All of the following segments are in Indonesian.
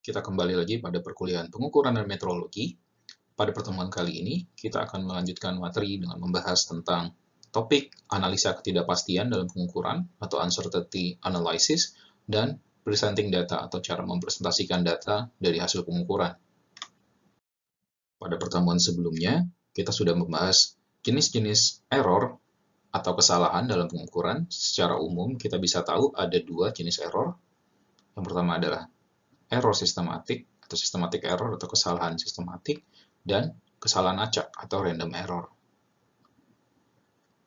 Kita kembali lagi pada perkuliahan pengukuran dan metrologi. Pada pertemuan kali ini, kita akan melanjutkan materi dengan membahas tentang topik analisa ketidakpastian dalam pengukuran atau uncertainty analysis dan presenting data atau cara mempresentasikan data dari hasil pengukuran. Pada pertemuan sebelumnya, kita sudah membahas jenis-jenis error atau kesalahan dalam pengukuran. Secara umum, kita bisa tahu ada dua jenis error. Yang pertama adalah error sistematik atau systematic error atau kesalahan sistematik, dan kesalahan acak atau random error.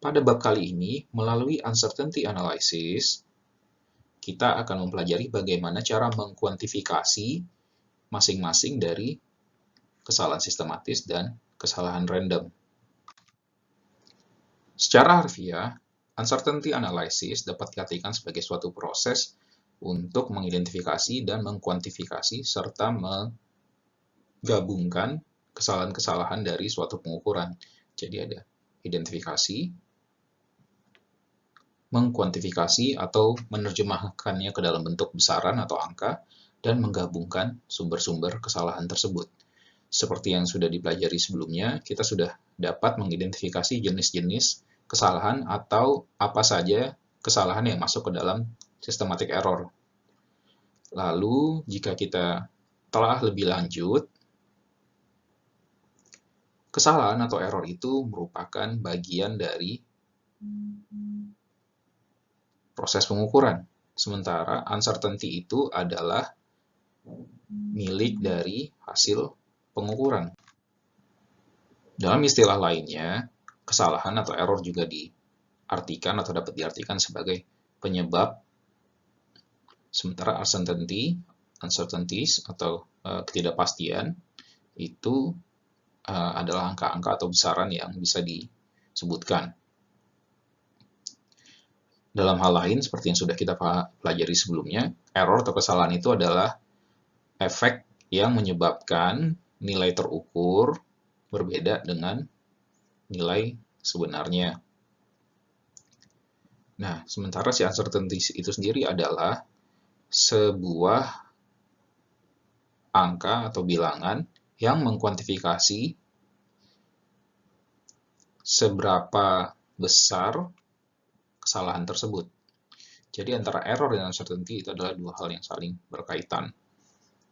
Pada bab kali ini, melalui uncertainty analysis, kita akan mempelajari bagaimana cara mengkuantifikasi masing-masing dari kesalahan sistematis dan kesalahan random. Secara harfiah, uncertainty analysis dapat diartikan sebagai suatu proses untuk mengidentifikasi dan mengkuantifikasi serta menggabungkan kesalahan-kesalahan dari suatu pengukuran. Jadi ada identifikasi, mengkuantifikasi atau menerjemahkannya ke dalam bentuk besaran atau angka, dan menggabungkan sumber-sumber kesalahan tersebut. Seperti yang sudah dipelajari sebelumnya, kita sudah dapat mengidentifikasi jenis-jenis kesalahan atau apa saja kesalahan yang masuk ke dalam systematic error. Lalu, jika kita telah lebih lanjut, kesalahan atau error itu merupakan bagian dari proses pengukuran. Sementara uncertainty itu adalah milik dari hasil pengukuran. Dalam istilah lainnya, kesalahan atau error juga diartikan atau dapat diartikan sebagai penyebab. Sementara uncertainties atau ketidakpastian itu adalah angka-angka atau besaran yang bisa disebutkan. Dalam hal lain, seperti yang sudah kita pelajari sebelumnya, error atau kesalahan itu adalah efek yang menyebabkan nilai terukur berbeda dengan nilai sebenarnya. Nah, sementara si uncertainty itu sendiri adalah sebuah angka atau bilangan yang mengkuantifikasi seberapa besar kesalahan tersebut. Jadi antara error dan uncertainty itu adalah dua hal yang saling berkaitan.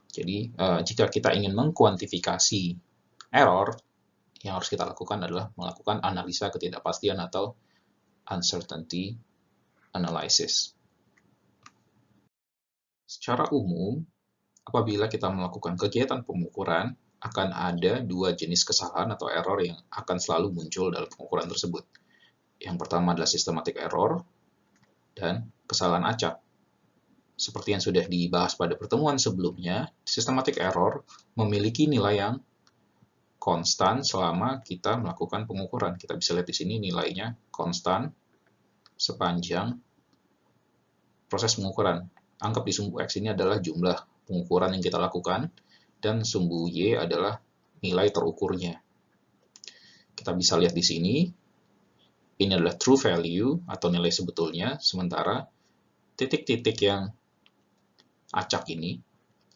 Jadi jika kita ingin mengkuantifikasi error, yang harus kita lakukan adalah melakukan analisa ketidakpastian atau uncertainty analysis. Secara umum, apabila kita melakukan kegiatan pengukuran, akan ada dua jenis kesalahan atau error yang akan selalu muncul dalam pengukuran tersebut. Yang pertama adalah systematic error dan kesalahan acak. Seperti yang sudah dibahas pada pertemuan sebelumnya, systematic error memiliki nilai yang konstan selama kita melakukan pengukuran. Kita bisa lihat di sini nilainya konstan sepanjang proses pengukuran. Anggap di sumbu X ini adalah jumlah pengukuran yang kita lakukan, dan sumbu Y adalah nilai terukurnya. Kita bisa lihat di sini, ini adalah true value atau nilai sebetulnya, sementara titik-titik yang acak ini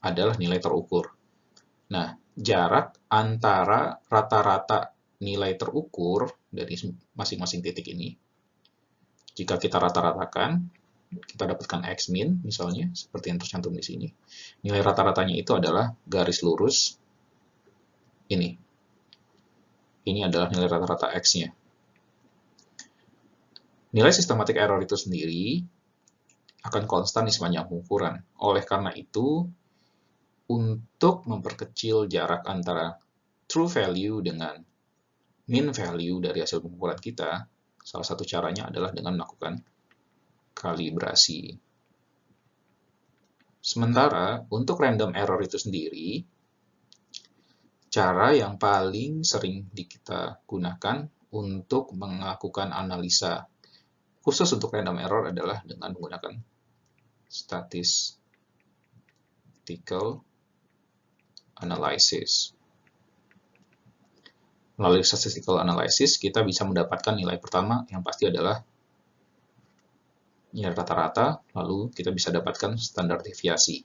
adalah nilai terukur. Nah, jarak antara rata-rata nilai terukur dari masing-masing titik ini, jika kita rata-ratakan, kita dapatkan X min, misalnya, seperti yang tercantum di sini. Nilai rata-ratanya itu adalah garis lurus ini. Ini adalah nilai rata-rata X-nya. Nilai systematic error itu sendiri akan konstan di sepanjang pengukuran. Oleh karena itu, untuk memperkecil jarak antara true value dengan mean value dari hasil pengukuran kita, salah satu caranya adalah dengan melakukan kalibrasi. Sementara untuk random error itu sendiri, cara yang paling sering kita gunakan untuk melakukan analisa khusus untuk random error adalah dengan menggunakan statistical analysis. Melalui statistical analysis, kita bisa mendapatkan nilai pertama yang pasti adalah nilai rata-rata, lalu kita bisa dapatkan standar deviasi.